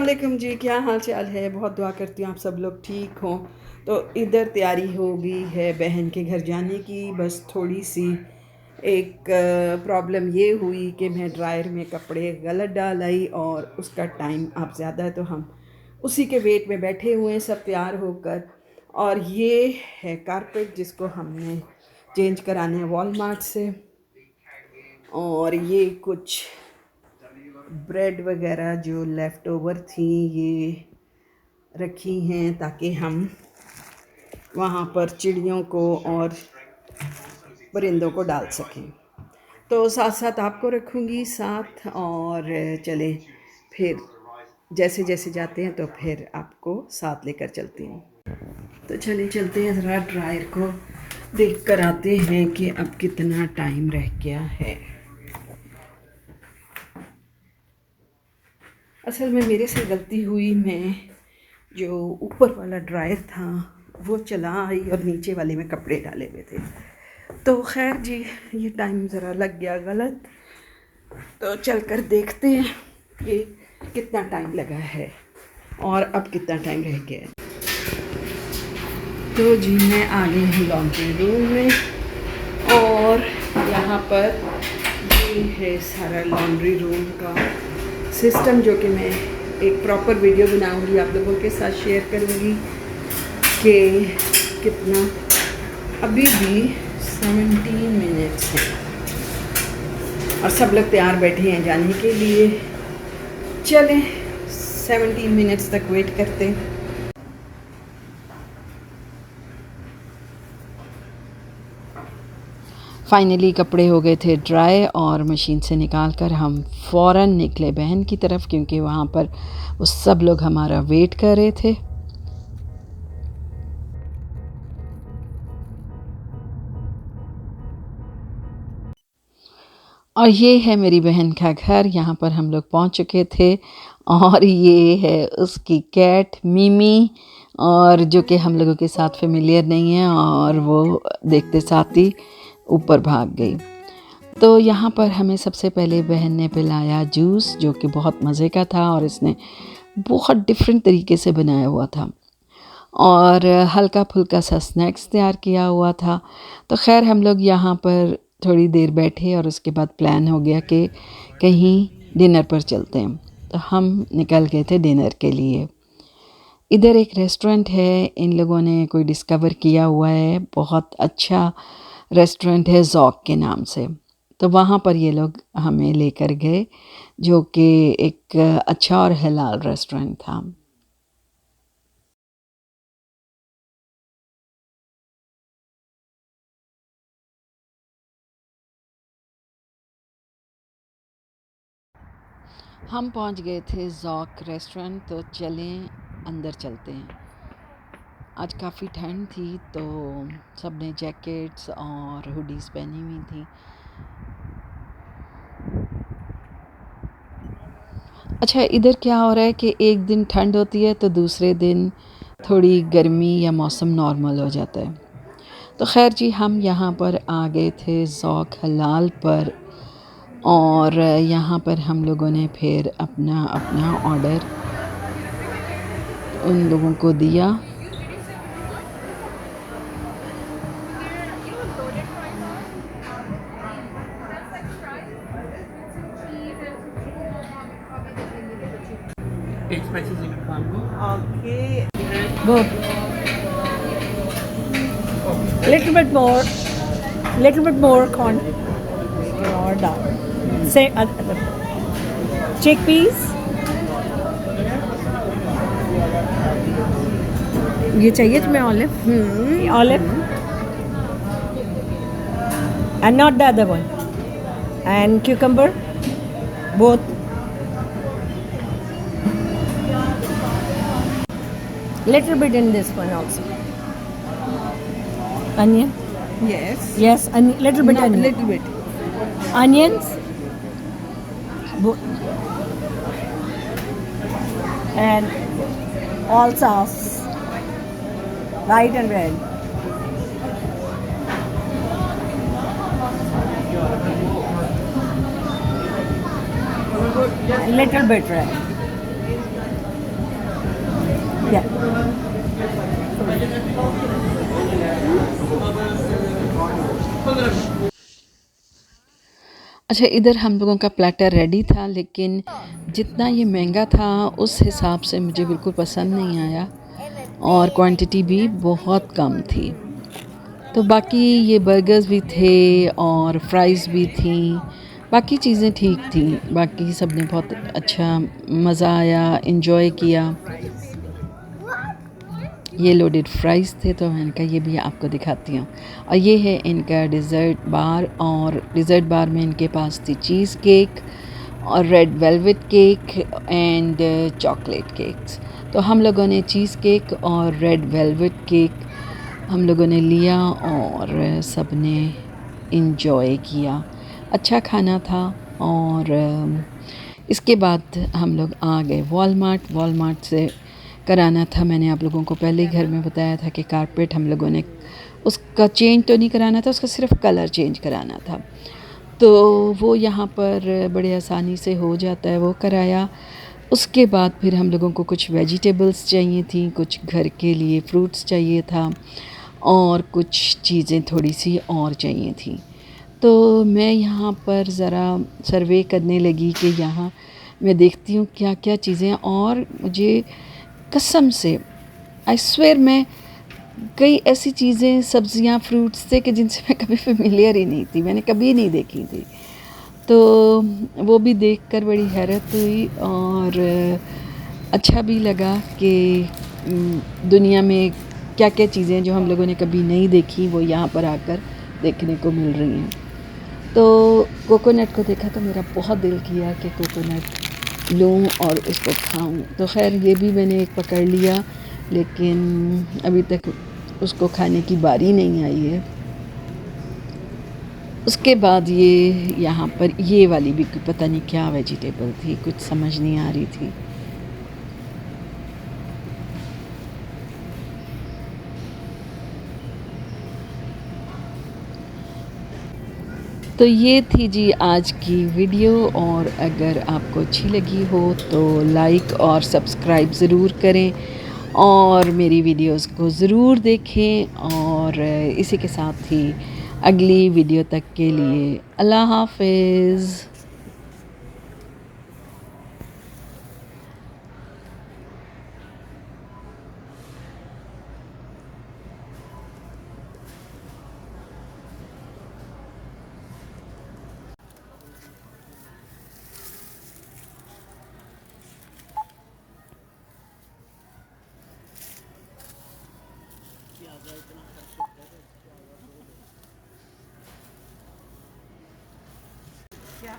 वालेकुम जी, क्या हाल चाल है। बहुत दुआ करती हूँ आप सब लोग ठीक हों। तो इधर तैयारी हो गई है बहन के घर जाने की। बस थोड़ी सी एक प्रॉब्लम ये हुई कि मैं ड्रायर में कपड़े गलत डाल आई और उसका टाइम अब ज़्यादा है, तो हम उसी के वेट में बैठे हुए हैं सब तैयार होकर। और ये है कारपेट जिसको हमने चेंज कराने हैं वॉलमार्ट से। और ये कुछ ब्रेड वगैरह जो लेफ़्ट ओवर थी ये रखी हैं ताकि हम वहाँ पर चिड़ियों को और परिंदों को डाल सकें। तो साथ साथ आपको रखूँगी साथ। और चलें फिर जैसे जैसे जाते हैं तो फिर आपको साथ लेकर चलती हूँ। तो चलिए चलते हैं, ज़रा ड्रायर को देख कर आते हैं कि अब कितना टाइम रह गया है। असल में मेरे से गलती हुई, मैं जो ऊपर वाला ड्रायर था वो चला आई और नीचे वाले में कपड़े डाले हुए थे। तो खैर जी, ये टाइम ज़रा लग गया गलत। तो चल कर देखते हैं कि कितना टाइम लगा है और अब कितना टाइम रह गया है। तो जी मैं आ गई हूँ लॉन्ड्री रूम में और यहाँ पर ये है सारा लॉन्ड्री रूम का सिस्टम, जो कि मैं एक प्रॉपर वीडियो बनाऊंगी, आप लोगों के साथ शेयर करूंगी कि कितना। अभी भी 17 मिनट्स हैं और सब लोग तैयार बैठे हैं जाने के लिए। चलें 17 मिनट्स तक वेट करते हैं। फाइनली कपड़े हो गए थे ड्राई और मशीन से निकाल कर हम फ़ौरन निकले बहन की तरफ, क्योंकि वहाँ पर वो सब लोग हमारा वेट कर रहे थे। और ये है मेरी बहन का घर, यहाँ पर हम लोग पहुँच चुके थे। और ये है उसकी कैट मिमी, और जो कि हम लोगों के साथ फेमिलियर नहीं है, और वो देखते साथ ही ऊपर भाग गई। तो यहाँ पर हमें सबसे पहले बहन ने पिलाया जूस, जो कि बहुत मज़े का था और इसने बहुत डिफरेंट तरीके से बनाया हुआ था, और हल्का फुल्का सा स्नैक्स तैयार किया हुआ था। तो खैर हम लोग यहाँ पर थोड़ी देर बैठे और उसके बाद प्लान हो गया कि कहीं डिनर पर चलते हैं। तो हम निकल गए थे डिनर के लिए। इधर एक रेस्टोरेंट है, इन लोगों ने कोई डिस्कवर किया हुआ है, बहुत अच्छा रेस्टोरेंट है ज़ौक के नाम से। तो वहाँ पर ये लोग हमें लेकर गए, जो कि एक अच्छा और हलाल रेस्टोरेंट था। हम पहुंच गए थे ज़ौक रेस्टोरेंट। तो चलें अंदर चलते हैं। आज काफ़ी ठंड थी तो सब ने जैकेट्स और हुडीज़ पहनी हुई थी। अच्छा, इधर क्या हो रहा है कि एक दिन ठंड होती है तो दूसरे दिन थोड़ी गर्मी या मौसम नॉर्मल हो जाता है। तो खैर जी, हम यहाँ पर आ गए थे ज़ौक हलाल पर, और यहाँ पर हम लोगों ने फिर अपना अपना ऑर्डर उन लोगों को दिया। Eight spices in a combo. Okay. Both. Little bit more corn. Or dal. Say chickpeas. ये चाहिए तुम्हें olive? Olive. And not the other one. And cucumber. Both. Little bit in this one also. Onion. Yes. Yes, little bit Not onion. little bit. Onions. And all sauce. White and red. Little bit red. अच्छा, इधर हम लोगों का platter ready था, लेकिन जितना ये महंगा था उस हिसाब से मुझे बिल्कुल पसंद नहीं आया और क्वांटिटी भी बहुत कम थी। तो बाकी ये बर्गर्स भी थे और फ्राइज़ भी थी, बाकी चीज़ें ठीक थी। बाकी सब ने बहुत अच्छा मज़ा आया, एंजॉय किया। ये लोडेड फ्राइज़ थे, तो मैंने कहा ये भी आपको दिखाती हूँ। और ये है इनका डिज़र्ट बार, और डिज़र्ट बार में इनके पास थी चीज़ केक और red velvet cake and chocolate cakes. तो हम लोगों ने चीज़ केक और रेड वेलवेट केक हम लोगों ने लिया और सब ने इंजॉय किया। अच्छा खाना था। और इसके बाद हम लोग आ गए वॉलमार्ट। वॉलमार्ट से कराना था, मैंने आप लोगों को पहले ही घर में बताया था कि कारपेट हम लोगों ने उसका चेंज तो नहीं कराना था, उसका सिर्फ कलर चेंज कराना था। तो वो यहाँ पर बड़े आसानी से हो जाता है, वो कराया। उसके बाद फिर हम लोगों को कुछ वेजिटेबल्स चाहिए थी, कुछ घर के लिए फ्रूट्स चाहिए था और कुछ चीज़ें थोड़ी सी और चाहिए थी। तो मैं यहाँ पर ज़रा सर्वे करने लगी कि यहाँ मैं देखती हूँ क्या क्या चीज़ें, और मुझे कसम से आई स्वेयर मैं कई ऐसी चीज़ें सब्जियाँ फ्रूट्स थे कि जिनसे मैं कभी फेमिलियर ही नहीं थी, मैंने कभी नहीं देखी थी। तो वो भी देखकर बड़ी हैरत हुई और अच्छा भी लगा कि दुनिया में क्या क्या चीज़ें जो हम लोगों ने कभी नहीं देखी वो यहाँ पर आकर देखने को मिल रही हैं। तो कोकोनट को देखा तो मेरा बहुत दिल किया कि कोकोनट लूँ और उसको खाऊं। तो खैर ये भी मैंने एक पकड़ लिया, लेकिन अभी तक उसको खाने की बारी नहीं आई है। उसके बाद ये यहाँ पर ये वाली भी पता नहीं क्या वेजिटेबल थी, कुछ समझ नहीं आ रही थी। तो ये थी जी आज की वीडियो, और अगर आपको अच्छी लगी हो तो लाइक और सब्सक्राइब ज़रूर करें और मेरी वीडियोस को ज़रूर देखें। और इसी के साथ ही अगली वीडियो तक के लिए अल्लाह हाफ़िज़। क्या